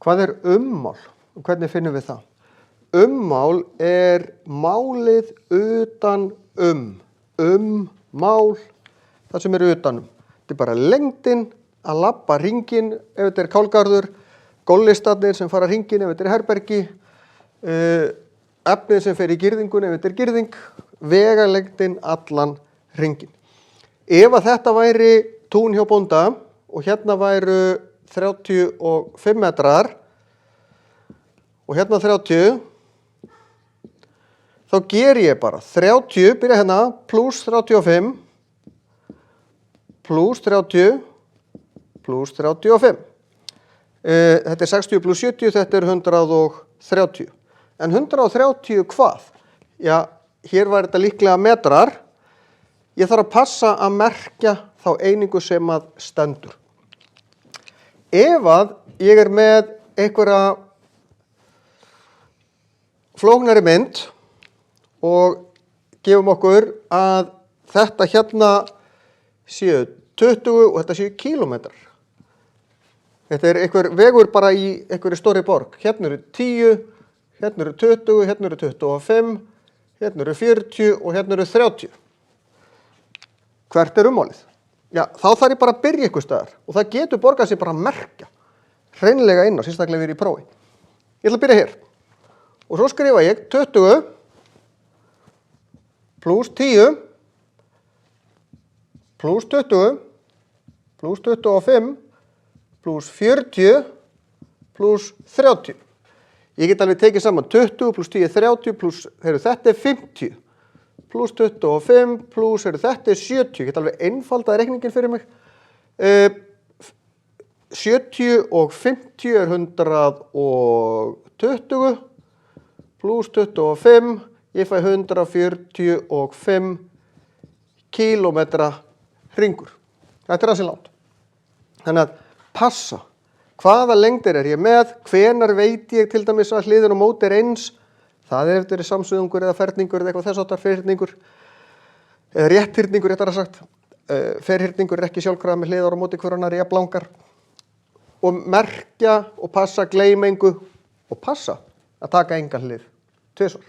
Hvað er ummál? Og hvernig finnum við það? Ummál er málið utan ummál, það sem er utanum. Þetta er bara lengdin að labba hringinn ef þetta er kálgarður, gollistarnir sem fara hringinn ef þetta er herbergi, efnið sem fer í girðingun ef þetta er girðing, vegalengdin allan hringinn. Ef að þetta væri tún hjá bónda og hérna væru 35 metrar og hérna 30, þá ger ég bara 30, byrja hérna, pluss 35, pluss 30, pluss 35. Þetta er 60 pluss 70, þetta er 130. En 130 hvað? Já, hér var þetta líklega metrar. Ég þarf að passa að merkja þá einingu sem að stendur. Ef að ég er með einhverja flóknari mynd og gefum okkur að þetta hérna séu 20 og þetta séu kílómetrar. Þetta er einhver vegur bara í einhverju stóri borg. Hérna eru 10, hérna eru 20, hérna eru 25, hérna eru 40 og hérna eru 30. Hvert er ummálið? Já, þá þarf ég bara að byrja einhver staðar og það getur borgað sér bara að merkja hreinlega inn á, sérstaklega við í prófi. Ég ætla að byrja hér og svo skrifa ég 20 pluss 10 pluss 20 pluss 25 pluss 40 pluss 30. Ég get alveg tekið saman 20 pluss 10 er 30 pluss, þetta er 50 pluss 25 pluss, þetta er 70. Ég get alveg einfaldað reikningin fyrir mig. 70 og 50 er 120 pluss 25, ég fæ 145 kílómetra hringur. Þetta er þessi langt. Þannig að passa. Hvaða lengdir er ég með? Hvenar veit ég til dæmis að hliðin og móti er eins? Það er eftir samsuðungur eða ferningur eða eitthvað þess áttar, ferhyrningur. Eða rétthyrningur, réttara sagt. Ferhyrningur er ekki sjálfkrafa með hliðar og móti hver annar jafnlangar. Og merkja og passa, gleyma engu og passa að taka enga hlið. Tvisvar.